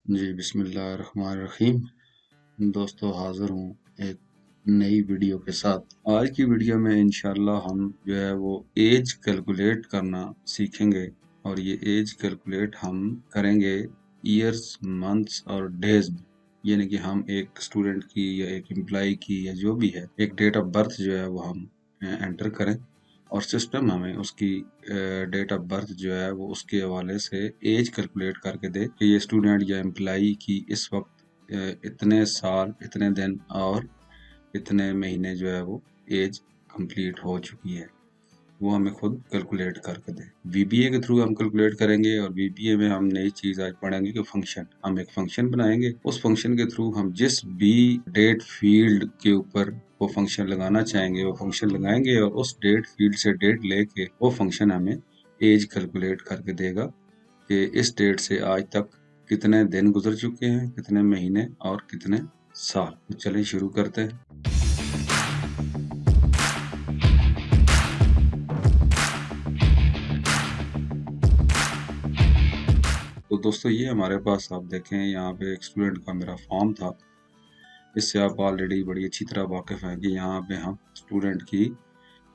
जी, बिस्मिल्लाहिर्रहमानिर्रहीम। दोस्तों, हाज़िर हूँ एक नई वीडियो के साथ। आज की वीडियो में इंशाअल्लाह हम जो है वो एज कैलकुलेट करना सीखेंगे और ये एज कैलकुलेट हम करेंगे ईयर्स, मंथ्स और डेज में। यानी कि हम एक स्टूडेंट की या एक एम्प्लॉय की या जो भी है एक डेट ऑफ बर्थ जो है वो हम एंटर करें और सिस्टम हमें उसकी डेट ऑफ बर्थ जो है वो उसके हवाले से एज कैलकुलेट करके दे कि ये स्टूडेंट या एम्प्लॉई की इस वक्त इतने साल, इतने दिन और इतने महीने जो है वो एज कंप्लीट हो चुकी है, वो हमें खुद कैलकुलेट करके दे। वीबीए के थ्रू हम कैलकुलेट करेंगे और वीबीए में हम नई चीज आज पढ़ेंगे कि फंक्शन। हम एक फंक्शन बनाएंगे, उस फंक्शन के थ्रू हम जिस भी डेट फील्ड के ऊपर वो फंक्शन लगाना चाहेंगे वो फंक्शन लगाएंगे और उस डेट फील्ड से डेट लेके वो फंक्शन हमें एज कैलकुलेट करके देगा कि इस डेट से आज तक कितने दिन गुजर चुके हैं, कितने महीने और कितने साल। तो चलिए शुरू करते हैं। तो दोस्तों, ये हमारे पास आप देखें यहाँ पे एक स्टूडेंट का मेरा फॉर्म था। इससे आप ऑलरेडी बड़ी अच्छी तरह वाकिफ हैं कि यहाँ पे हम स्टूडेंट की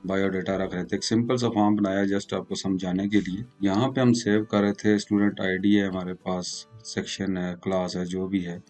बायोडाटा रख रहे थे। एक सिंपल सा फॉर्म बनाया जस्ट आपको समझाने के लिए। यहाँ पे हम सेव कर रहे थे स्टूडेंट आईडी है हमारे पास, सेक्शन है, क्लास है, जो भी है।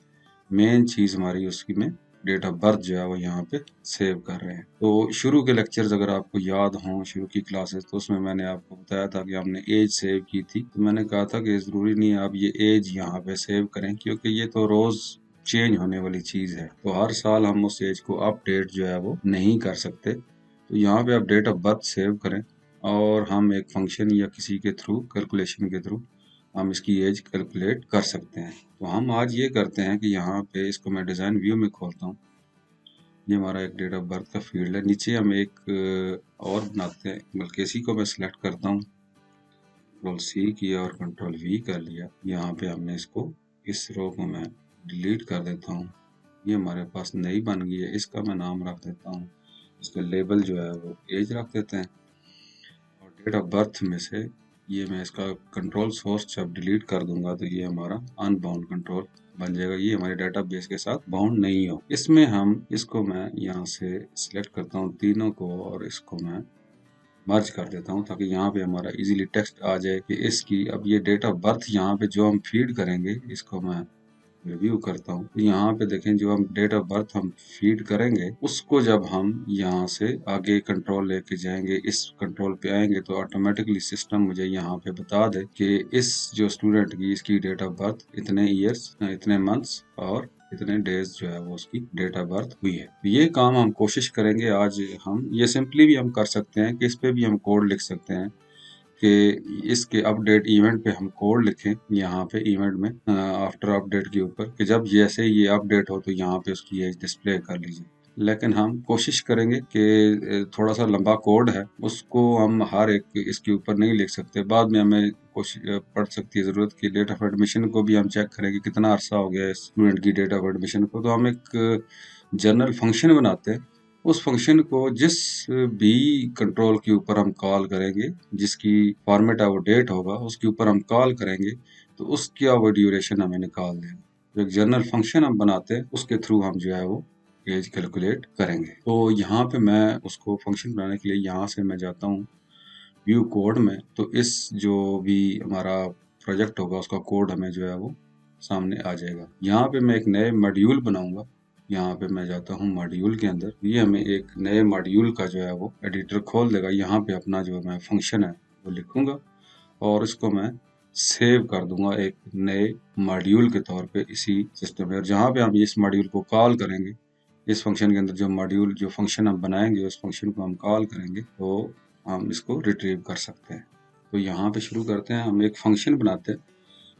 मेन चीज़ हमारी उसकी में डेट ऑफ बर्थ जो है वो यहाँ पे सेव कर रहे हैं। तो शुरू के लेक्चर्स अगर आपको याद हों, शुरू की क्लासेस, तो उसमें मैंने आपको बताया था कि हमने एज सेव की थी। तो मैंने कहा था कि ज़रूरी नहीं है आप ये एज यहाँ पे सेव करें, क्योंकि ये तो रोज़ चेंज होने वाली चीज़ है। तो हर साल हम उस एज को अपडेट जो है वो नहीं कर सकते। तो यहाँ पे आप डेट ऑफ बर्थ सेव करें और हम एक फंक्शन या किसी के थ्रू, कैलकुलेशन के थ्रू हम इसकी एज कैलकुलेट कर सकते हैं। तो हम आज ये करते हैं कि यहाँ पे इसको मैं डिज़ाइन व्यू में खोलता हूँ। ये हमारा एक डेट ऑफ बर्थ का फील्ड है। नीचे हम एक और बनाते हैं, बल्कि इसी को मैं सिलेक्ट करता हूँ, कंट्रोल सी किया और कंट्रोल वी कर लिया। यहाँ पे हमने इसको, इस रो को मैं डिलीट कर देता हूँ। ये हमारे पास नई बन गई है, इसका मैं नाम रख देता हूँ, इसका लेबल जो है वो एज रख देते हैं। और डेट ऑफ बर्थ में से ये मैं इसका कंट्रोल सोर्स जब डिलीट कर दूंगा तो ये हमारा अनबाउंड कंट्रोल बन जाएगा। ये हमारे डेटाबेस के साथ बाउंड नहीं हो। इसमें हम इसको, मैं यहाँ से सिलेक्ट करता हूँ तीनों को और इसको मैं मर्ज कर देता हूँ ताकि यहाँ पे हमारा इजीली टेक्स्ट आ जाए कि इसकी अब ये डेट ऑफ बर्थ यहाँ पे जो हम फीड करेंगे, इसको मैं रिव्यू करता हूँ। तो यहाँ पे देखें, जो हम डेट ऑफ बर्थ हम फीड करेंगे उसको जब हम यहाँ से आगे कंट्रोल लेके जाएंगे, इस कंट्रोल पे आएंगे, तो ऑटोमेटिकली सिस्टम मुझे यहाँ पे बता दे कि इस जो स्टूडेंट की, इसकी डेट ऑफ बर्थ इतने ईयर्स, इतने मंथ्स और इतने डेज जो है वो उसकी डेट ऑफ बर्थ हुई है। तो ये काम हम कोशिश करेंगे आज। हम ये सिंपली भी हम कर सकते हैं कि इस पे भी हम कोड लिख सकते हैं कि इसके अपडेट इवेंट पे हम कोड लिखें, यहाँ पे इवेंट में आफ्टर अपडेट के ऊपर, कि जब जैसे ये अपडेट हो तो यहाँ पे उसकी एज डिस्प्ले कर लीजिए। लेकिन हम कोशिश करेंगे कि थोड़ा सा लंबा कोड है, उसको हम हर एक इसके ऊपर नहीं लिख सकते। बाद में हमें कोशिश पड़ सकती है ज़रूरत की डेट ऑफ एडमिशन को भी हम चेक करेंगे कितना अरसा हो गया है स्टूडेंट की डेट ऑफ एडमिशन को। तो हम एक जनरल फंक्शन बनाते हैं, उस फंक्शन को जिस भी कंट्रोल के ऊपर हम कॉल करेंगे, जिसकी फॉर्मेट है वो डेट होगा, उसके ऊपर हम कॉल करेंगे तो उसका वो ड्यूरेशन हमें निकाल देगा। तो एक जनरल फंक्शन हम बनाते हैं, उसके थ्रू हम जो है वो एज कैलकुलेट करेंगे। तो यहाँ पे मैं उसको फंक्शन बनाने के लिए यहाँ से मैं जाता हूँ व्यू कोड में। तो इस जो भी हमारा प्रोजेक्ट होगा उसका कोड हमें जो है वो सामने आ जाएगा। यहाँ पे मैं एक नए मॉड्यूल बनाऊंगा। यहाँ पे मैं जाता हूँ मॉड्यूल के अंदर, ये हमें एक नए मॉड्यूल का जो है वो एडिटर खोल देगा। यहाँ पे अपना जो मैं फंक्शन है वो लिखूंगा और इसको मैं सेव कर दूंगा एक नए मॉड्यूल के तौर पे इसी सिस्टम में। और जहाँ पे हम इस मॉड्यूल को कॉल करेंगे, इस फंक्शन के अंदर जो मॉड्यूल, जो फंक्शन हम बनाएंगे, उस फंक्शन को हम कॉल करेंगे तो हम इसको रिट्रीव कर सकते हैं। तो यहाँ पे शुरू करते हैं, हम एक फंक्शन बनाते हैं।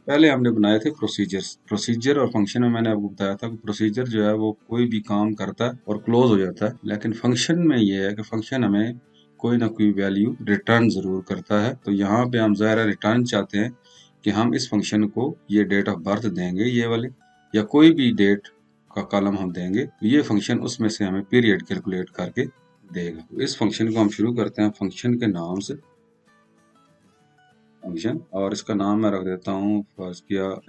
पहले हमने बनाए थे प्रोसीजर्स। प्रोसीजर और फंक्शन में मैंने आपको बताया था कि प्रोसीजर जो है वो कोई भी काम करता है और क्लोज हो जाता है, लेकिन फंक्शन में ये है कि फंक्शन हमें कोई ना कोई वैल्यू रिटर्न जरूर करता है। तो यहाँ पे हम ज़ाहिर रिटर्न चाहते हैं कि हम इस फंक्शन को ये डेट ऑफ बर्थ देंगे, ये वाले, या कोई भी डेट का कॉलम हम देंगे, ये फंक्शन उसमें से हमें पीरियड कैलकुलेट करके देगा। तो इस फंक्शन को हम शुरू करते हैं फंक्शन के नाम से, फंक्शन, और इसका नाम मैं रख देता हूँ, फर्स्ट किया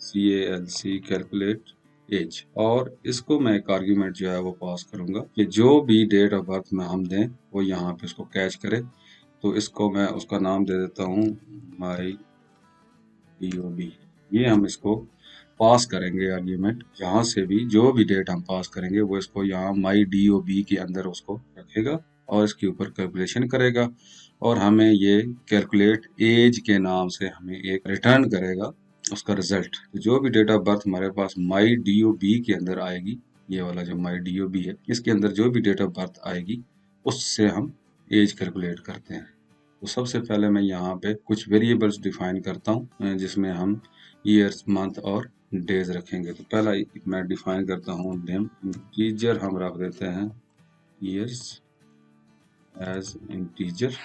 CALC कैलकुलेट एज, और इसको मैं एक आर्ग्यूमेंट जो है वो पास करूंगा कि जो भी डेट ऑफ बर्थ में हम दें वो यहाँ पे इसको कैच करे। तो इसको मैं उसका नाम दे देता हूँ माई DOB। ये हम इसको पास करेंगे आर्ग्यूमेंट, जहाँ से भी जो भी डेट हम पास करेंगे वो इसको यहाँ माई DOB के अंदर उसको रखेगा और इसके ऊपर कैलकुलेशन करेगा, और हमें ये कैलकुलेट एज के नाम से हमें एक रिटर्न करेगा उसका रिजल्ट। तो जो भी डेट ऑफ बर्थ हमारे पास माई DOB के अंदर आएगी, ये वाला जो माई DOB है इसके अंदर जो भी डेट ऑफ बर्थ आएगी उससे हम एज कैलकुलेट करते हैं। तो सबसे पहले मैं यहाँ पे कुछ वेरिएबल्स डिफाइन करता हूँ जिसमें हम ईयर्स, मंथ और डेज रखेंगे। तो पहला मैं डिफाइन करता हूँ नेम, इंटीजर हम रख देते हैं ईयर्स एज इंटीजर।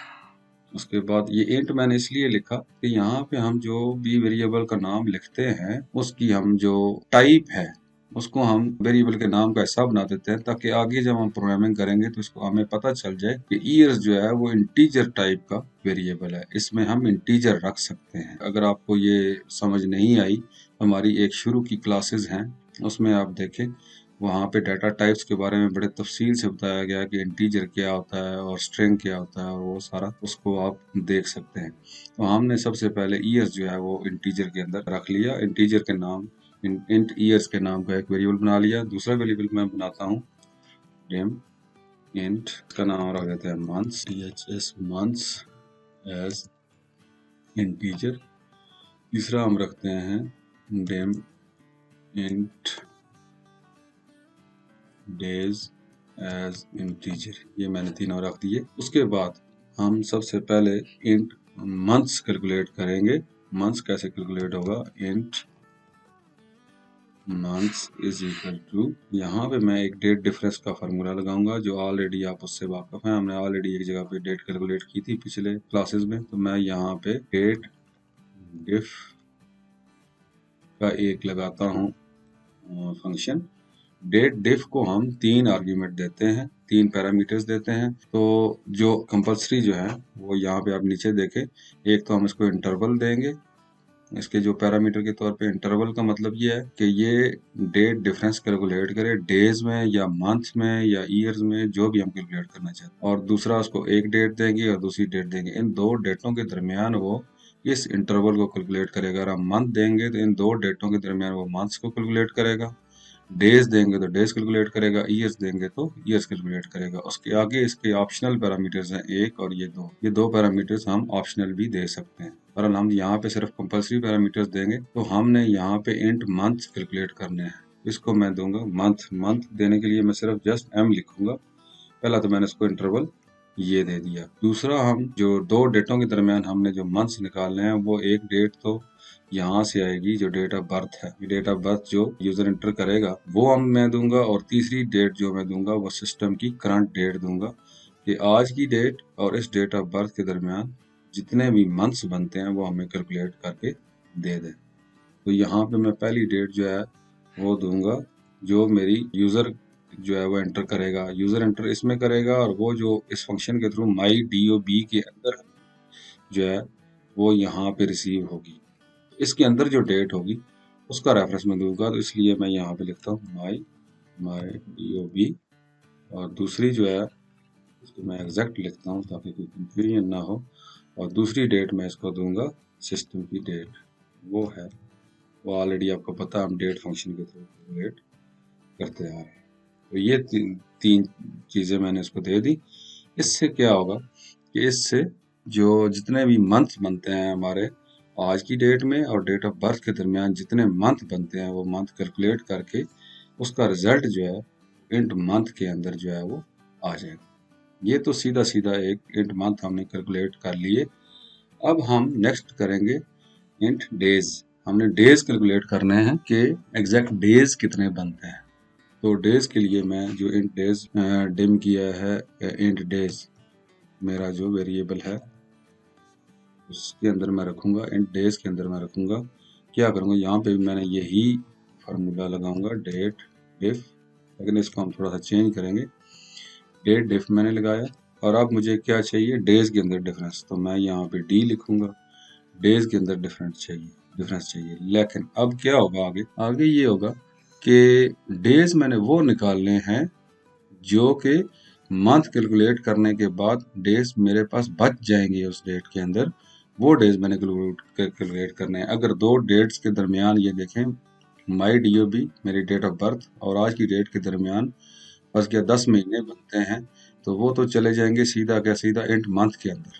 उसके बाद ये इंट मैंने इसलिए लिखा कि यहाँ पे हम जो भी वेरिएबल का नाम लिखते हैं उसकी हम जो टाइप है उसको हम वेरिएबल के नाम का हिस्सा बना देते हैं, ताकि आगे जब हम प्रोग्रामिंग करेंगे तो इसको हमें पता चल जाए कि ईयर्स जो है वो इंटीजर टाइप का वेरिएबल है, इसमें हम इंटीजर रख सकते हैं। अगर आपको ये समझ नहीं आई, हमारी एक शुरू की क्लासेस हैं उसमें आप देखें, वहाँ पे डाटा टाइप्स के बारे में बड़े तफसील से बताया गया है कि इंटीजर क्या होता है और स्ट्रिंग क्या होता है, और वो सारा उसको आप देख सकते हैं। तो हमने सबसे पहले ईयर्स जो है वो इंटीजर के अंदर रख लिया, इंटीजर के नाम इंट ईयर्स के नाम का एक वेरिएबल बना लिया। दूसरा वेरिएबल मैं बनाता हूँ डेम इंट, का नाम रख देते हैं months, THS months as integer. तीसरा हम रखते हैं dim int days as integer. ये मैंने तीनों रख दिए। उसके बाद हम सबसे पहले इंट मंथ्स कैलकुलेट करेंगे। मंथ्स कैसे कैलकुलेट होगा, int months is equal to, यहाँ पे मैं एक डेट डिफरेंस का फार्मूला लगाऊंगा जो ऑलरेडी आप उससे वाकिफ हैं, हमने ऑलरेडी एक जगह पे डेट कैलकुलेट की थी पिछले क्लासेस में। तो मैं यहाँ पे डेट डिफ का एक लगाता हूँ फंक्शन। डेट डिफ को हम 3 आर्ग्यूमेंट देते हैं, 3 पैरामीटर्स देते हैं। तो जो कंपलसरी जो है वो यहाँ पे आप नीचे देखें, एक तो हम इसको इंटरवल देंगे। इसके जो पैरामीटर के तौर पे इंटरवल का मतलब ये है कि ये डेट डिफरेंस कैलकुलेट करे डेज में या मंथ में या ईयर्स में, जो भी हम कैलकुलेट करना चाहते हैं। और दूसरा उसको एक डेट देंगे और दूसरी डेट देंगे, इन 2 डेटों के दरमियान वो इस इंटरवल को कैलकुलेट करेगा। अगर हम मंथ देंगे तो इन 2 डेटों के दरमियान वो मंथ्स को कैलकुलेट करेगा, डेज देंगे तो डेज कैलकुलेट करेगा, ईयर्स देंगे तो ईयर्स कैलकुलेट करेगा। उसके आगे इसके ऑप्शनल पैरामीटर्स हैं एक और ये दो पैरामीटर्स हम ऑप्शनल भी दे सकते हैं। और हम यहाँ पे सिर्फ कंपल्सरी पैरामीटर्स देंगे। तो हमने यहाँ पे इंट मंथ कैलकुलेट करने हैं, इसको मैं दूंगा मंथ। मंथ देने के लिए मैं सिर्फ जस्ट m लिखूंगा। पहला तो मैंने इसको इंटरवल ये दे दिया। दूसरा, हम जो 2 डेटों के दरमियान हमने जो मंथ्स निकालने हैं, वो एक डेट तो यहाँ से आएगी जो डेट ऑफ बर्थ है, डेट ऑफ बर्थ जो यूजर इंटर करेगा वो मैं दूंगा, और तीसरी डेट जो मैं दूंगा वो सिस्टम की करंट डेट दूंगा कि आज की डेट और इस डेट ऑफ बर्थ के दरमियान जितने भी मंथ्स बनते हैं वो हमें कैलकुलेट करके दे दें। तो यहाँ पे मैं पहली डेट जो है वो दूंगा जो मेरी यूजर जो है वो एंटर करेगा, यूजर एंटर इसमें करेगा, और वो जो इस फंक्शन के थ्रू माई DOB के अंदर जो है वो यहाँ पे रिसीव होगी। इसके अंदर जो डेट होगी उसका रेफरेंस मैं दूंगा, तो इसलिए मैं यहाँ पे लिखता हूँ माई DOB, और दूसरी जो है इसको मैं एग्जैक्ट लिखता हूँ ताकि कोई कंफ्यूजन ना हो, और दूसरी डेट मैं इसको दूंगा सिस्टम की डेट, वो है वो ऑलरेडी आपको पता, हम डेट फंक्शन के थ्रू कैलकुलेट करते आ रहे हैं। तो ये तीन चीज़ें मैंने इसको दे दी। इससे क्या होगा कि इससे जो जितने भी मंथ बनते हैं हमारे आज की डेट में और डेट ऑफ बर्थ के दरमियान जितने मंथ बनते हैं वो मंथ कैलकुलेट करके उसका रिजल्ट जो है इंट मंथ के अंदर जो है वो आ जाएगा। ये तो सीधा सीधा एक इंट मंथ हमने कैलकुलेट कर लिए। अब हम नेक्स्ट करेंगे इंट डेज। हमने डेज कैलकुलेट करने हैं कि एग्जैक्ट डेज कितने बनते हैं। तो डेज के लिए मैं जो इंट डेज डिम किया है, इंट डेज मेरा जो वेरिएबल है उसके अंदर मैं रखूंगा, इंट डेज के अंदर मैं रखूंगा। क्या करूंगा, यहाँ पे भी मैंने यही फार्मूला लगाऊंगा डेट डिफ, लेकिन इसको हम थोड़ा सा चेंज करेंगे। डेट डिफ मैंने लगाया, और अब मुझे क्या चाहिए डेज के अंदर डिफरेंस, तो मैं यहाँ पे D लिखूंगा, डेज के अंदर डिफरेंस चाहिए। डिफरेंस चाहिए। लेकिन अब क्या होगा आगे, आगे ये होगा कि डेज मैंने वो निकालने हैं जो कि मंथ कैलकुलेट करने के बाद डेज मेरे पास बच जाएंगे उस डेट के अंदर, वो डेज मैंने कैलकुलेट करने हैं। अगर दो डेट्स के दरमियान ये देखें, माई DOB मेरी डेट ऑफ बर्थ और आज की डेट के दरमियान बस क्या 10 महीने बनते हैं, तो वो तो चले जाएंगे सीधा क्या सीधा इंट मंथ के अंदर।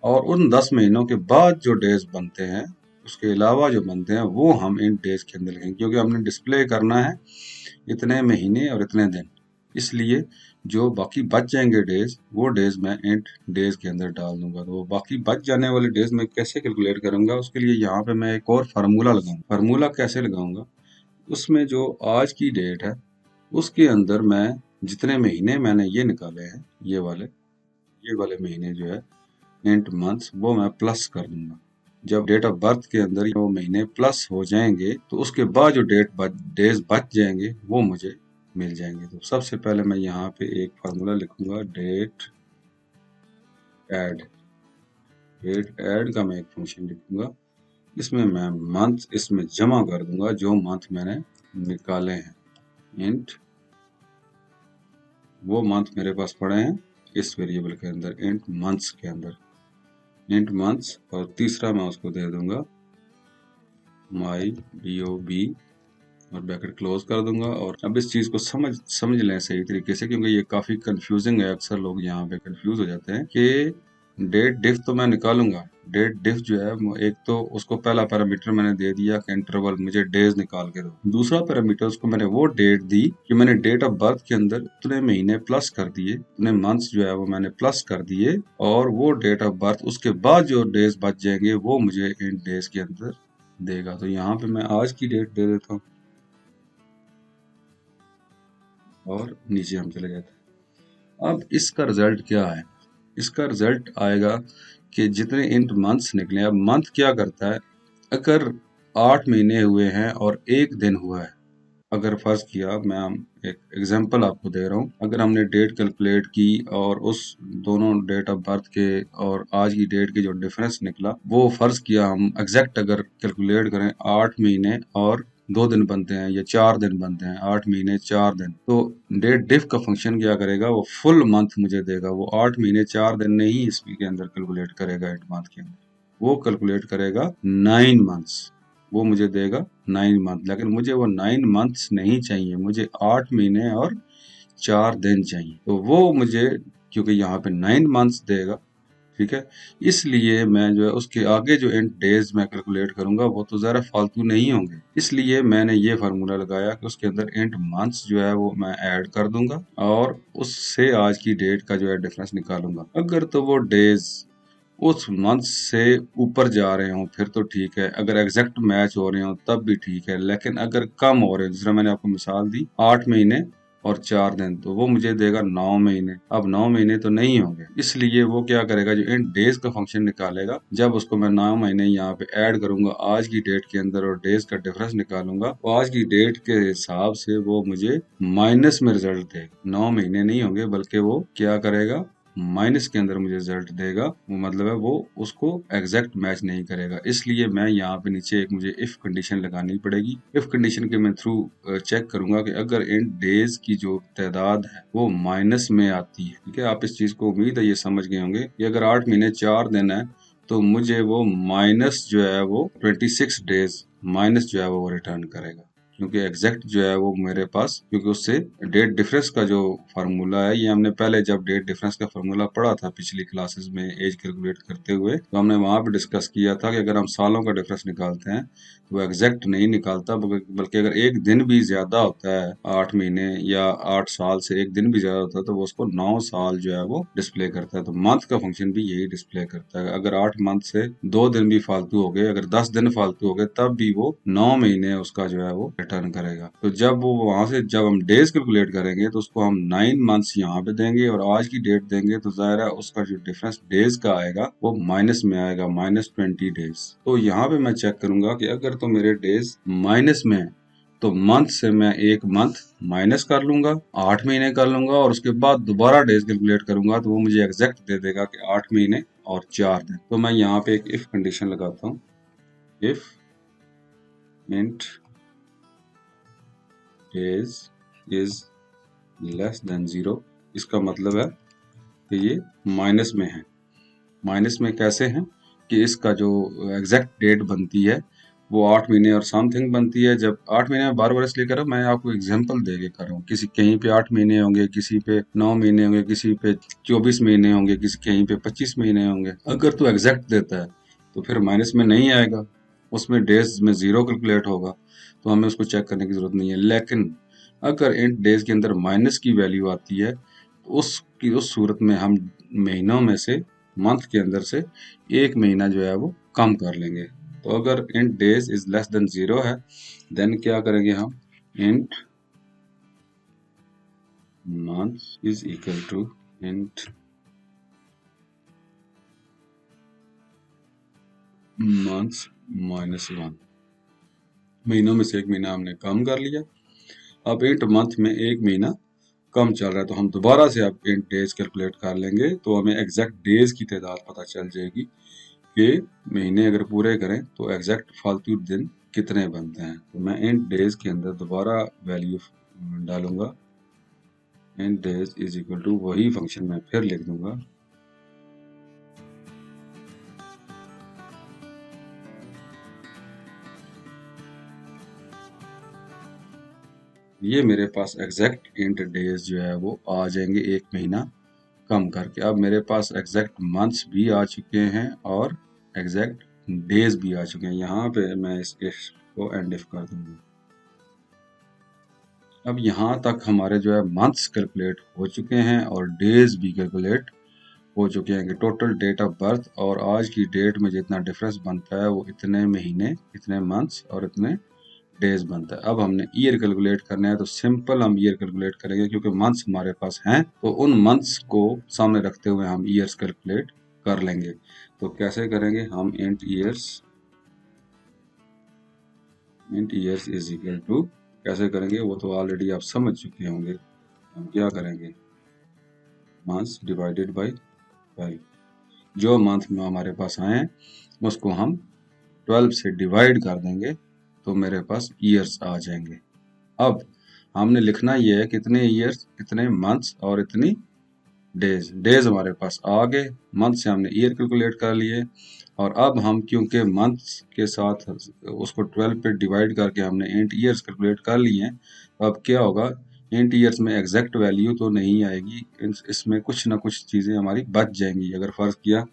और उन 10 महीनों के बाद जो डेज बनते हैं, उसके अलावा जो बनते हैं, वो हम इन डेज के अंदर लिखेंगे, क्योंकि हमने डिस्प्ले करना है इतने महीने और इतने दिन। इसलिए जो बाकी बच जाएंगे डेज, वो डेज मैं इंट डेज के अंदर डाल दूंगा। तो वो बाकी बच जाने वाले डेज मैं कैसे कैलकुलेट करूंगा, उसके लिए यहाँ पे मैं एक और फार्मूला लगाऊंगा। फार्मूला कैसे लगाऊंगा, उसमें जो आज की डेट है उसके अंदर मैं जितने महीने मैंने ये निकाले हैं, ये वाले महीने जो है इंट मंथ्स, वो मैं प्लस कर दूंगा। जब डेट ऑफ बर्थ के अंदर वो महीने प्लस हो जाएंगे, तो उसके बाद जो डेज बच जाएंगे वो मुझे मिल जाएंगे। तो सबसे पहले मैं यहाँ पे एक फार्मूला लिखूंगा, डेट ऐड का मैं एक फंक्शन लिखूंगा। इसमें मैं मंथ इसमें जमा कर दूंगा जो मंथ मैंने निकाले हैं। इंट वो मंथ मेरे पास पड़े हैं इस वेरिएबल के अंदर, इंट मंथ्स के अंदर, इंट मंथ्स। और तीसरा मैं उसको दे दूंगा माई DOB और ब्रैकेट क्लोज कर दूंगा। और अब इस चीज को समझ लें सही तरीके से, क्योंकि ये काफी कंफ्यूजिंग है। अक्सर लोग यहाँ पे कंफ्यूज हो जाते हैं कि डेट डिफ तो मैं निकालूंगा, डेट डिफ जो है एक तो उसको पहला पैरामीटर मैंने दे दिया कि इंटरवल मुझे डेज निकाल के दो। दूसरा पैरामीटर उसको मैंने वो डेट दी कि मैंने डेट ऑफ बर्थ के अंदर उतने महीने प्लस कर दिए, उतने मंथ्स जो है वो मैंने प्लस कर दिए, और वो डेट ऑफ बर्थ उसके बाद जो डेज बच जाएंगे वो मुझे इन डेज के अंदर देगा। तो यहाँ पे मैं आज की डेट दे देता हूँ और नीचे हम चले जाते हैं। अब इसका रिजल्ट क्या है, इसका रिजल्ट आएगा कि जितने इंट मंथ्स निकले। अब मंथ क्या करता है, अगर 8 महीने हुए हैं और एक दिन हुआ है, अगर फर्ज किया, मैं एक एग्जांपल आपको दे रहा हूँ, अगर हमने डेट कैलकुलेट की और उस दोनों डेट ऑफ बर्थ के और आज की डेट के जो डिफरेंस निकला, वो फर्ज किया हम एग्जैक्ट अगर कैलकुलेट करें, 8 महीने और 2 दिन बनते हैं या 4 दिन बनते हैं, 8 महीने 4 दिन, तो डेट डिफ का फंक्शन क्या करेगा, वो फुल मंथ मुझे देगा। वो 8 महीने 4 दिन नहीं इसके अंदर कैलकुलेट करेगा, 8 मंथ के अंदर वो कैलकुलेट करेगा 9 मंथ्स, वो मुझे देगा 9 मंथ। लेकिन मुझे वो 9 मंथ्स नहीं चाहिए, मुझे 8 महीने और 4 दिन चाहिए। तो वो मुझे, क्योंकि यहाँ पे 9 मंथ्स देगा, ठीक है, इसलिए मैं जो है उसके आगे जो एंड डेज मैं कैलकुलेट करूंगा वो तो ज़रा फालतू नहीं होंगे। इसलिए मैंने ये फार्मूला लगाया कि उसके अंदर एंड मंथ्स जो है वो मैं ऐड कर दूंगा और उससे आज की डेट का जो है डिफरेंस निकालूंगा। अगर तो वो डेज उस मंथ से ऊपर जा रहे हो फिर तो ठीक है, अगर एग्जैक्ट मैच हो रहे हो तब भी ठीक है। लेकिन अगर कम हो रहे हो, जिस तरह मैंने आपको मिसाल दी 8 महीने और 4 दिन, तो वो मुझे देगा 9 महीने। अब 9 महीने तो नहीं होंगे, इसलिए वो क्या करेगा, जो इन डेज का फंक्शन निकालेगा, जब उसको मैं 9 महीने यहाँ पे ऐड करूंगा आज की डेट के अंदर और डेज का डिफरेंस निकालूंगा, तो आज की डेट के हिसाब से वो मुझे माइनस में रिजल्ट देगा। 9 महीने नहीं होंगे, बल्कि वो क्या करेगा, माइनस के अंदर मुझे रिजल्ट देगा। वो मतलब है वो उसको एग्जैक्ट मैच नहीं करेगा। इसलिए मैं यहाँ पे नीचे एक मुझे इफ कंडीशन लगानी पड़ेगी। इफ कंडीशन के मैं थ्रू चेक करूंगा कि अगर इन डेज की जो तादाद है वो माइनस में आती है, ठीक है, आप इस चीज को उम्मीद है ये समझ गए होंगे कि अगर 8 महीने 4 दिन है तो मुझे वो माइनस जो है वो 26 डेज माइनस जो है वो रिटर्न करेगा, क्योंकि एग्जैक्ट जो है वो मेरे पास, क्योंकि उससे डेट डिफरेंस का जो फार्मूला है, ये हमने पहले जब डेट डिफरेंस का फार्मूला पढ़ा था पिछली क्लासेस में एज कैलकुलेट करते हुए, तो हमने वहां पे डिस्कस किया था कि अगर हम सालों का डिफरेंस निकालते हैं तो वो एग्जैक्ट नहीं निकालता, बल्कि अगर एक दिन भी ज्यादा होता है 8 महीने या 8 साल से एक दिन भी ज्यादा होता है तो वो उसको 9 साल जो है वो डिस्प्ले करता है। तो मंथ का फंक्शन भी यही डिस्प्ले करता है। अगर 8 मंथ से 2 दिन भी फालतू हो गए, अगर 10 दिन फालतू हो गए, तब भी वो 9 महीने उसका जो है वो रिटर्न करेगा। तो जब वो वहां से जब हम डेज कैलकुलेट करेंगे तो उसको हम 9 मंथ्स यहाँ पे देंगे और आज की डेट देंगे, तो जाहिर है उसका जो डिफरेंस डेज का आएगा वो माइनस में आएगा, -20 डेज। तो यहाँ पे मैं चेक करूंगा कि अगर तो मेरे डेज माइनस में है तो मंथ से मैं एक मंथ माइनस कर लूंगा, 8 महीने कर लूंगा, और उसके बाद दोबारा डेज कैलकुलेट करूंगा तो वो मुझे एग्जैक्ट दे देगा कि 8 महीने और 4 दिन। तो मैं यहाँ पे एक इफ कंडीशन लगाता हूँ। If int days is less than 0, इसका मतलब है कि ये माइनस में है। माइनस में कैसे है कि इसका जो एग्जैक्ट डेट बनती है वो 8 महीने और समथिंग बनती है। जब 8 महीने में बार बार इसलिए कर रहा हूँ, मैं आपको एग्जांपल दे के कर रहा हूँ। किसी कहीं पे 8 महीने होंगे, किसी पे 9 महीने होंगे, किसी पे 24 महीने होंगे, किसी कहीं पे 25 महीने होंगे। अगर तो एग्जैक्ट देता है तो फिर माइनस में नहीं आएगा, उसमें डेज में 0 कैलकुलेट होगा, तो हमें उसको चेक करने की जरूरत नहीं है। लेकिन अगर इंट डेज के अंदर माइनस की वैल्यू आती है तो उस सूरत में हम महीनों में से, मंथ के अंदर से एक महीना जो है वो कम कर लेंगे। तो अगर int days is less than 0 है, देन क्या करेंगे हम, int month is equal to int months -1। महीनों में से एक महीना हमने कम कर लिया। अब इंट मंथ में एक महीना कम चल रहा है तो हम दोबारा से अब इंट डेज कैलकुलेट कर लेंगे, तो हमें एग्जैक्ट डेज की तादाद पता चल जाएगी कि महीने अगर पूरे करें तो एग्जैक्ट फालतू दिन कितने बनते हैं। तो मैं इंट डेज के अंदर दोबारा वैल्यू डालूंगा, int days is equal to वही फंक्शन मैं फिर लिख दूंगा, ये मेरे पास एग्जैक्ट इंट डेज जो है वो आ जाएंगे एक महीना कम करके। अब मेरे पास एग्जैक्ट मंथ्स भी आ चुके हैं और एग्जैक्ट डेज भी आ चुके हैं। यहाँ पे मैं इसको एंड इफ कर दूंगा। अब यहाँ तक हमारे जो है मंथ्स कैलकुलेट हो चुके हैं और डेज भी कैलकुलेट हो चुके हैं कि टोटल डेट ऑफ बर्थ और आज की डेट में जितना डिफरेंस बनता है वो इतने महीने, इतने मंथ्स और इतने डेज बनता है। अब हमने ईयर कैलकुलेट करना है तो सिंपल हम ईयर कैलकुलेट करेंगे, क्योंकि मंथ्स हमारे पास हैं तो उन मंथ्स को सामने रखते हुए हम ईयर्स कैलकुलेट कर लेंगे। तो कैसे करेंगे हम, int years is equal to, कैसे करेंगे वो तो ऑलरेडी आप समझ चुके होंगे। हम क्या करेंगे, मंथ्स डिवाइडेड बाय 12, जो मंथ में हमारे पास आए हैं उसको हम 12 से डिवाइड कर देंगे तो मेरे पास ईयर्स आ जाएंगे। अब हमने लिखना ये है कितने ईयर्स, इतने मंथ्स और इतनी डेज। डेज हमारे पास आ गए, मंथ से हमने ईयर कैलकुलेट कर लिए और अब हम क्योंकि मंथ्स के साथ उसको 12 पे डिवाइड करके हमने इंट ईयर्स कैलकुलेट कर लिए हैं, तो अब क्या होगा, इंट ईयर्स में एग्जैक्ट वैल्यू तो नहीं आएगी, इसमें कुछ ना कुछ चीज़ें हमारी बच जाएंगी। अगर फर्ज किया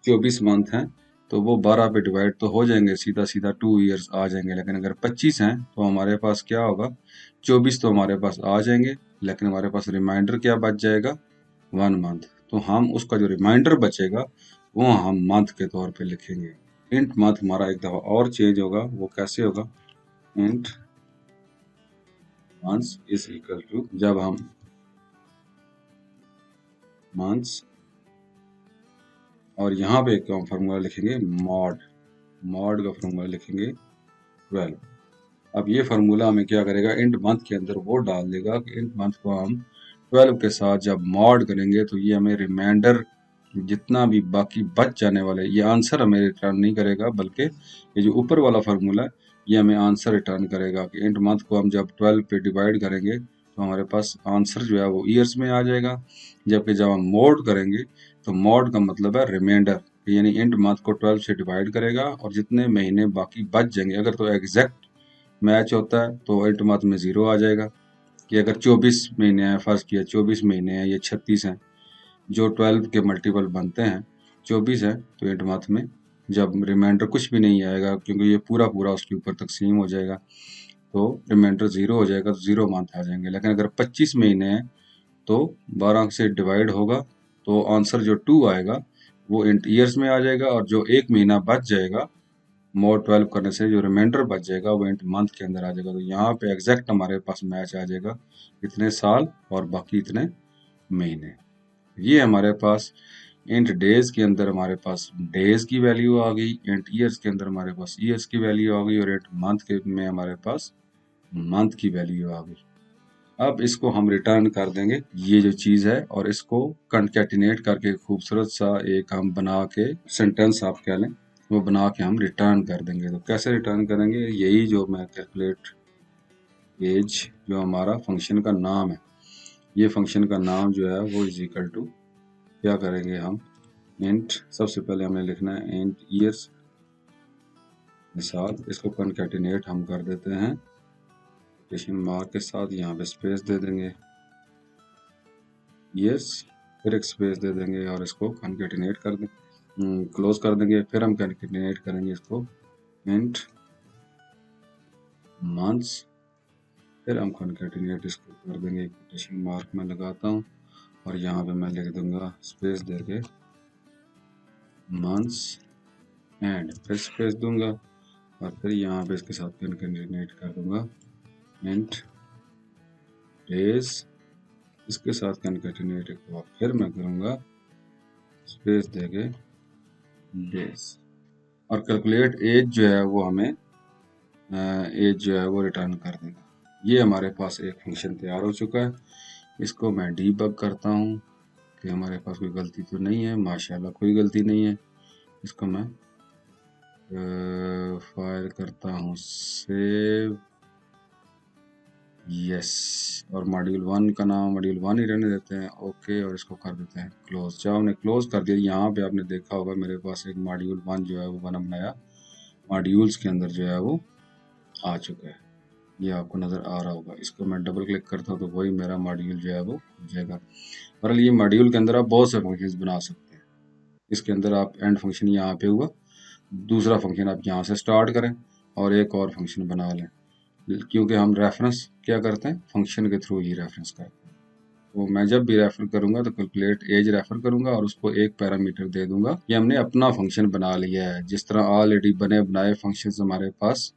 24 मंथ हैं तो वो 12 पे डिवाइड तो हो जाएंगे, सीधा सीधा 2 ईयर्स आ जाएंगे। लेकिन अगर 25 हैं तो हमारे पास क्या होगा, 24 तो हमारे पास आ जाएंगे लेकिन हमारे पास रिमाइंडर क्या बच जाएगा, 1 मंथ। तो हम उसका जो रिमाइंडर बचेगा वो हम मंथ के तौर पे लिखेंगे। इंट मंथ हमारा एक दफ़ा और चेंज होगा, वो कैसे होगा, int months is equal to, जब हम मंथ्स और यहाँ पे क्या फार्मूला लिखेंगे, मॉड का फार्मूला लिखेंगे 12। अब ये फार्मूला हमें क्या करेगा, इंट मंथ के अंदर वो डाल देगा कि इंट मंथ को हम 12 के साथ जब मॉड करेंगे तो ये हमें रिमाइंडर जितना भी बाकी बच जाने वाले, ये आंसर हमें रिटर्न नहीं करेगा, बल्कि ये जो ऊपर वाला फार्मूला है ये हमें आंसर रिटर्न करेगा कि इंट मंथ को हम जब 12 पे डिवाइड करेंगे तो हमारे पास आंसर जो है वो ईयर्स में आ जाएगा। जबकि जब हम मॉड करेंगे तो मॉड का मतलब है रिमाइंडर, यानी इंट मंथ को 12 से डिवाइड करेगा और जितने महीने बाकी बच जाएंगे, अगर तो एग्जैक्ट मैच होता है तो इंट मंथ में 0 आ जाएगा। कि अगर 24 महीने हैं, फर्ज किया 24 महीने हैं, ये 36 हैं, जो 12 के मल्टीपल बनते हैं 24 है, तो इंट मंथ में जब रिमाइंडर कुछ भी नहीं आएगा क्योंकि ये पूरा पूरा उसके ऊपर तकसीम हो जाएगा तो रिमाइंडर 0 हो जाएगा, तो 0 मंथ आ जाएंगे। लेकिन अगर 25 महीने हैं तो 12 से डिवाइड होगा तो आंसर जो 2 आएगा वो इंट ईयर्स में आ जाएगा और जो एक महीना बच जाएगा मोड 12 करने से जो रिमाइंडर बच जाएगा वो इंट मंथ के अंदर आ जाएगा। तो यहाँ पे एग्जैक्ट हमारे पास मैच आ जाएगा, इतने साल और बाकी इतने महीने। ये हमारे पास इंट डेज के अंदर हमारे पास डेज की वैल्यू आ गई, इंट ईयर्स के अंदर हमारे पास ईयर्स की वैल्यू आ गई और इंट मंथ के में हमारे पास मंथ की वैल्यू आ गई। अब इसको हम रिटर्न कर देंगे ये जो चीज़ है और इसको कंकैटिनेट करके खूबसूरत सा एक हम बना के सेंटेंस आप कह लें वो बना के हम रिटर्न कर देंगे। तो कैसे रिटर्न करेंगे, यही जो मैं कैलकुलेट एज जो हमारा फंक्शन का नाम है, ये फंक्शन का नाम जो है वो इज इक्वल टू क्या करेंगे हम, इंट, सबसे पहले हमने लिखना है इंट ईयर्स के साथ, इसको कॉन्कैटिनेट हम कर देते हैं क्वेश्चन मार्क के साथ, यहाँ पे स्पेस दे देंगे ईयर्स, फिर एक स्पेस दे देंगे और इसको कॉन्कैटिनेट कर दें, क्लोज कर देंगे। फिर हम कॉन्कैटिनेट करेंगे इसको इंट मंथ्स, फिर हम कॉन्कैटिनेट इसको कर देंगे, क्वेश्चन मार्क में लगाता हूँ और यहाँ पे मैं लिख दूंगा स्पेस देके मंथ्स एंड, फिर स्पेस दूंगा और फिर यहाँ पे इसके साथ कॉन्कैटिनेट कर दूंगा इंट डेज, इसके साथ कॉन्कैटिनेट हुआ, फिर मैं करूँगा स्पेस देके डेज, और कैलकुलेट एज जो है वो हमें एज जो है वो रिटर्न कर देगा। ये हमारे पास एक फंक्शन तैयार हो चुका है। इसको मैं डीबग करता हूँ कि हमारे पास कोई गलती तो नहीं है। माशाल्लाह कोई गलती नहीं है। इसको मैं फाइल करता हूँ सेव, यस, और मॉड्यूल 1 का नाम मॉड्यूल 1 ही रहने देते हैं, ओके, और इसको कर देते हैं क्लोज। जब हमने क्लोज कर दिया, यहाँ पे आपने देखा होगा मेरे पास एक मॉड्यूल 1 जो है वो बना बनाया मॉड्यूल्स के अंदर जो है वो आ चुका है, ये आपको नज़र आ रहा होगा। इसको मैं डबल क्लिक करता हूँ तो वही मेरा मॉड्यूल जो है वो हो जाएगा। बहरहाल ये मॉड्यूल के अंदर आप बहुत से फंक्शंस बना सकते हैं। इसके अंदर आप एंड फंक्शन यहाँ पे हुआ, दूसरा फंक्शन आप यहाँ से स्टार्ट करें और एक और फंक्शन बना लें, क्योंकि हम रेफरेंस क्या करते हैं, फंक्शन के थ्रू ही रेफरेंस करते हैं। तो मैं जब भी रेफर करूंगा तो कैलकुलेट एज रेफर करूंगा और उसको एक पैरामीटर दे दूंगा। ये हमने अपना फंक्शन बना लिया है, जिस तरह ऑलरेडी बने बनाए फंक्शंस हमारे पास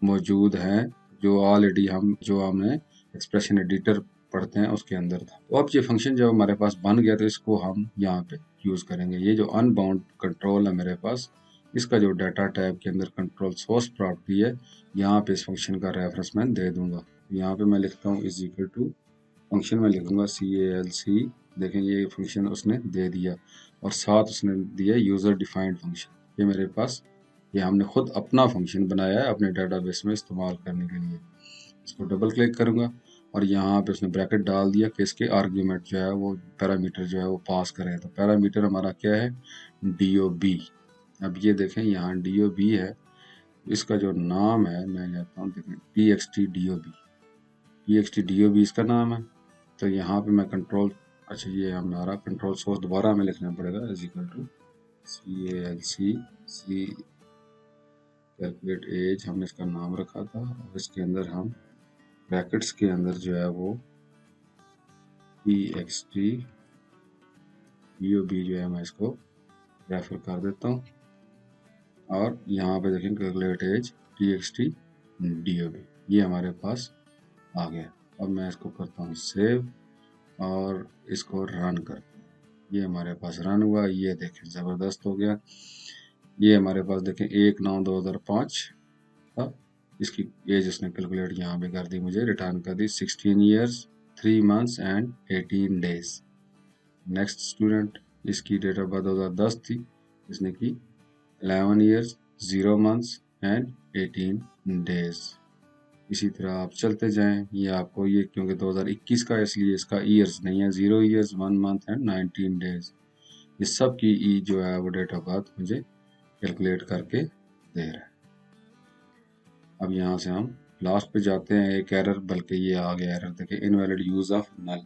मौजूद हैं, जो ऑलरेडी जो हमने एक्सप्रेशन एडिटर पढ़ते हैं उसके अंदर था। तो अब ये फंक्शन जब हमारे पास बन गया तो इसको हम यहाँ पे यूज़ करेंगे। ये जो अनबाउंड कंट्रोल है मेरे पास, इसका जो डाटा टाइप के अंदर कंट्रोल सोर्स प्रॉपर्टी है, यहाँ पे इस फंक्शन का रेफरेंस मैं दे दूंगा। यहाँ पे मैं लिखता हूँ इज इक्वल टू, फंक्शन में लिखूंगा CALC, देखें ये फंक्शन उसने दे दिया और साथ उसने दिया यूज़र डिफाइंड फंक्शन। ये मेरे पास, ये हमने खुद अपना फंक्शन बनाया है अपने डेटाबेस में इस्तेमाल करने के लिए। इसको डबल क्लिक करूंगा और यहाँ पे उसने ब्रैकेट डाल दिया कि इसके आर्ग्यूमेंट जो है वो पैरामीटर जो है वो पास करें। तो पैरामीटर हमारा क्या है, DOB। अब ये देखें यहाँ DOB है, इसका जो नाम है मैं जाता हूँ देखें txt DOB इसका नाम है। तो यहाँ पे मैं कंट्रोल, अच्छा ये हमारा कंट्रोल सोर्स दोबारा हमें लिखना पड़ेगा, is equal to CALC calculate as, हमने इसका नाम रखा था और इसके अंदर हम ब्रैकेट्स के अंदर जो है वो txt DOB जो है मैं इसको रेफर कर देता हूँ और यहाँ पे देखें कैलकुलेट एज txt DOB, ये हमारे पास आ गया। अब मैं इसको करता हूँ सेव और इसको रन करता हूँ, ये हमारे पास रन हुआ। ये देखें ज़बरदस्त हो गया। ये हमारे पास देखें 1/9/2005 था, इसकी एज उसने कैलकुलेट यहाँ पे कर दी, मुझे रिटर्न कर दी 16 years 3 months and 18 days. Next student, इसकी डेट ऑफ बर्थ 2010 थी, इसने की 11 ईयर्स 0 मंथ्स एंड 18 डेज। इसी तरह आप चलते जाएं, ये आपको ये क्योंकि 2021 का इसलिए इसका ईयर्स नहीं है, 0 ईयर्स 1 मंथ एंड 19 डेज। ये सब की ई जो है वो डेट ऑफ बर्थ मुझे कैलकुलेट करके दे रहा है। अब यहाँ से हम लास्ट पे जाते हैं, एक एरर, बल्कि ये आ गया एरर, देखिए इनवैलिड यूज़ ऑफ नल।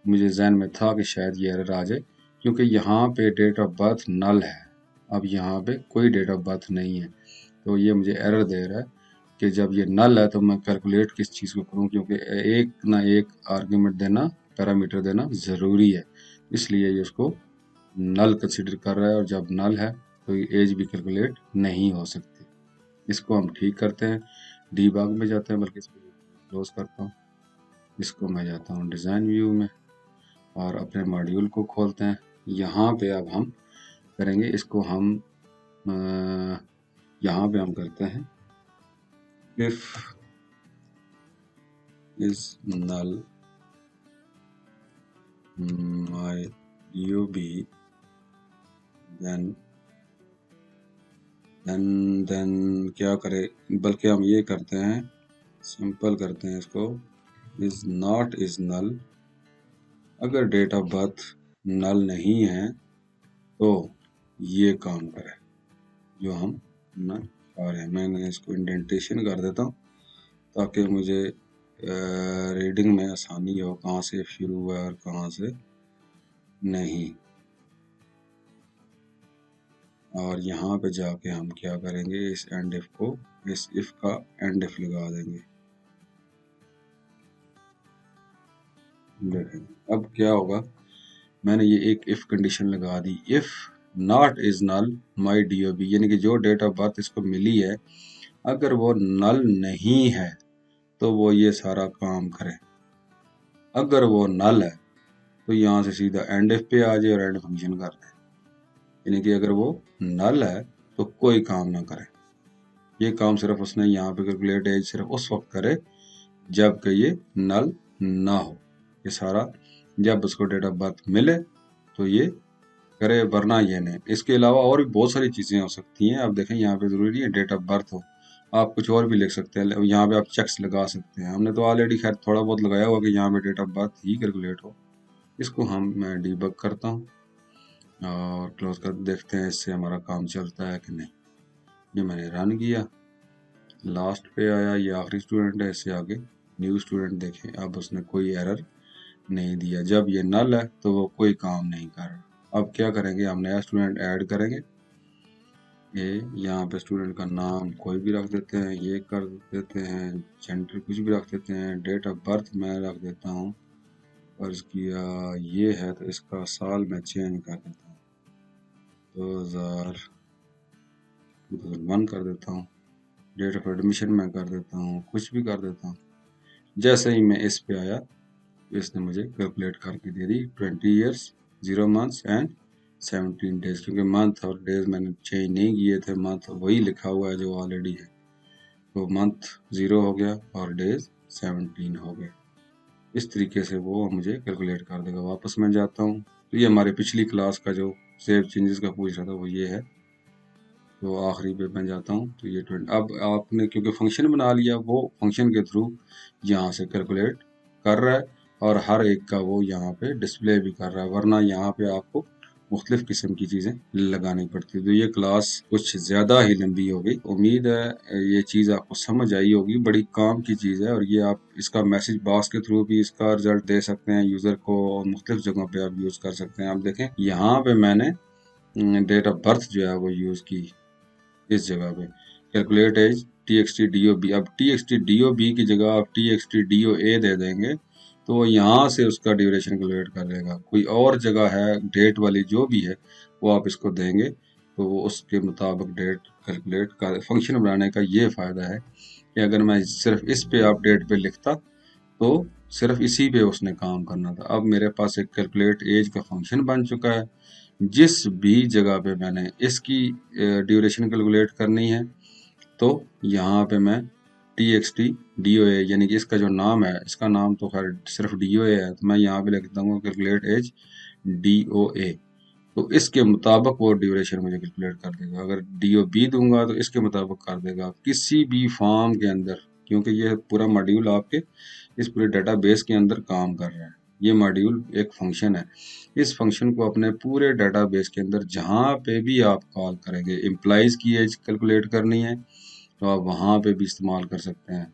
मुझे जहन में था कि शायद ये एरर आ जाए क्योंकि यहाँ पे डेट ऑफ बर्थ नल है, अब यहाँ पे कोई डेट ऑफ बर्थ नहीं है, तो ये मुझे एरर दे रहा है कि जब ये नल है तो मैं कैलकुलेट किस चीज़ को करूँ, क्योंकि एक ना एक आर्ग्यूमेंट देना, पैरामीटर देना ज़रूरी है, इसलिए ये उसको नल कंसिडर कर रहा है और जब नल है तो ये एज भी कैलकुलेट नहीं हो सकती। इसको हम ठीक करते हैं, डीबग में जाते हैं, बल्कि इसको क्लोज करता हूँ। इसको मैं जाता हूँ डिज़ाइन व्यू में और अपने मॉड्यूल को खोलते हैं। यहाँ पे अब हम करेंगे इसको, हम यहाँ पे हम करते हैं if is null my DOB then then क्या करें, बल्कि हम ये करते हैं, सिंपल करते हैं इसको, इज नॉट इज नल। अगर डेट ऑफ बर्थ नल नहीं है तो ये काम करें जो हम ना आ रहे हैं। मैंने इसको इंडेंटेशन कर देता हूँ ताकि मुझे रीडिंग में आसानी हो, कहाँ से शुरू हुआ और कहाँ से नहीं। और यहाँ पे जाके हम क्या करेंगे, इस एंड इफ को, इस इफ का एंड इफ लगा देंगे। देखें अब क्या होगा, मैंने ये एक इफ कंडीशन लगा दी, if not is null my DOB, यानी कि जो डेट ऑफ बर्थ इसको मिली है अगर वो नल नहीं है तो वो ये सारा काम करे। अगर वो नल है तो यहाँ से सीधा एंड इफ पे आ जाए और एंड फंक्शन कर दे, यानी कि अगर वो नल है तो कोई काम ना करे। ये काम सिर्फ उसने यहाँ पे कैलकुलेट एज सिर्फ उस वक्त करे जबकि ये नल ना हो। ये सारा जब उसको डेट ऑफ बर्थ मिले तो ये करे, वरना ये नहीं। इसके अलावा और भी बहुत सारी चीज़ें हो सकती हैं। आप देखें यहाँ पे ज़रूरी नहीं है डेट ऑफ बर्थ हो, आप कुछ और भी लिख सकते हैं। यहाँ पे आप चेक्स लगा सकते हैं। हमने तो ऑलरेडी खैर थोड़ा बहुत लगाया हुआ कि यहाँ पे डेट ऑफ बर्थ ही कैलकुलेट हो। इसको मैं डीबग करता हूँ और क्लोज कर देखते हैं इससे हमारा काम चलता है कि नहीं। ये मैंने रन किया, लास्ट पे आया, ये आखिरी स्टूडेंट है, इससे आगे न्यू स्टूडेंट देखें, अब उसने कोई एरर नहीं दिया। जब ये नल है तो वो कोई काम नहीं कर रहा। अब क्या करेंगे, हम नया स्टूडेंट ऐड करेंगे। ये यहाँ पे स्टूडेंट का नाम कोई भी रख देते हैं, ये कर देते हैं, जेंडर कुछ भी रख देते हैं, डेट ऑफ बर्थ मैं रख देता हूँ, फर्ज किया ये है तो इसका साल मैं चेंज कर देता हूँ, 2001 कर देता हूँ। डेट ऑफ एडमिशन मैं कर देता हूँ, कुछ भी कर देता हूँ। जैसे ही मैं इस पे आया इसने मुझे कैलकुलेट करके दे दी 20 ईयर्स 0 मंथ्स एंड 17 डेज, क्योंकि मंथ और डेज मैंने चेंज नहीं किए थे, मंथ वही लिखा हुआ है जो ऑलरेडी है। तो मंथ 0 हो गया और डेज 17 हो गए। इस तरीके से वो मुझे कैलकुलेट कर देगा। वापस मैं जाता हूँ तो ये हमारे पिछली क्लास का जो सेव चेंजेस का पूछ रहा था वो ये है। तो आखिरी पे मैं जाता हूँ तो ये 20। अब आपने क्योंकि फंक्शन बना लिया, वो फंक्शन के थ्रू यहाँ से कैलकुलेट कर रहा है और हर एक का वो यहाँ पे डिस्प्ले भी कर रहा है, वरना यहाँ पे आपको मुख्तलिफ किस्म की चीज़ें लगानी पड़ती है। तो ये क्लास कुछ ज़्यादा ही लंबी हो गई। उम्मीद है ये चीज़ आपको समझ आई होगी। बड़ी काम की चीज़ है और ये आप इसका मैसेज बॉक्स के थ्रू भी इसका रिजल्ट दे सकते हैं यूज़र को, और मुख्तलिफ जगहों पे आप यूज़ कर सकते हैं। आप देखें यहाँ पे मैंने डेट ऑफ बर्थ जो है वो यूज़ की इस जगह पे, कैलकुलेट एज TXT DOB। अब TXT DOB की जगह आप TXT DOA दे देंगे तो वो यहाँ से उसका ड्यूरेशन कैलकुलेट कर लेगा। कोई और जगह है डेट वाली जो भी है वो आप इसको देंगे तो वो उसके मुताबिक डेट कैलकुलेट कर। फंक्शन बनाने का ये फ़ायदा है कि अगर मैं सिर्फ इस पे अपडेट पे लिखता तो सिर्फ इसी पे उसने काम करना था। अब मेरे पास एक कैलकुलेट एज का फंक्शन बन चुका है। जिस भी जगह पे मैंने इसकी ड्यूरेशन कैलकुलेट करनी है तो यहाँ पे मैं TXT DOA, यानी कि इसका जो नाम है, इसका नाम तो खैर सिर्फ DOA है, तो मैं यहाँ पे लिख दूंगा कैलकुलेट एज DOA। तो इसके मुताबिक वो ड्यूरेशन मुझे कैलकुलेट कर देगा। अगर DOB दूंगा तो इसके मुताबिक कर देगा। किसी भी फॉर्म के अंदर, क्योंकि ये पूरा मॉड्यूल आपके इस पूरे डेटाबेस के अंदर काम कर रहा है। ये मॉड्यूल एक फंक्शन है। इस फंक्शन को अपने पूरे डेटाबेस के अंदर जहाँ पे भी आप कॉल करेंगे, एम्प्लॉइज़ की एज कैलकुलेट करनी है तो आप वहाँ पे भी इस्तेमाल कर सकते हैं।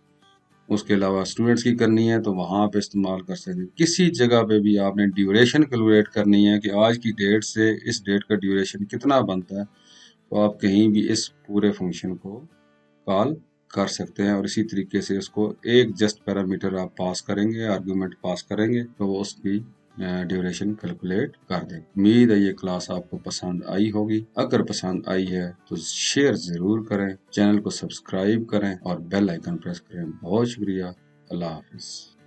उसके अलावा स्टूडेंट्स की करनी है तो वहाँ पे इस्तेमाल कर सकते हैं। किसी जगह पे भी आपने ड्यूरेशन कैलकुलेट करनी है कि आज की डेट से इस डेट का ड्यूरेशन कितना बनता है, तो आप कहीं भी इस पूरे फंक्शन को कॉल कर सकते हैं। और इसी तरीके से इसको एक जस्ट पैरामीटर आप पास करेंगे, आर्गुमेंट पास करेंगे तो वो उसकी ड्यूरेशन कैलकुलेट कर दें। उम्मीद है ये क्लास आपको पसंद आई होगी। अगर पसंद आई है तो शेयर ज़रूर करें, चैनल को सब्सक्राइब करें और बेल आइकन प्रेस करें। बहुत शुक्रिया। अल्लाह हाफिज़।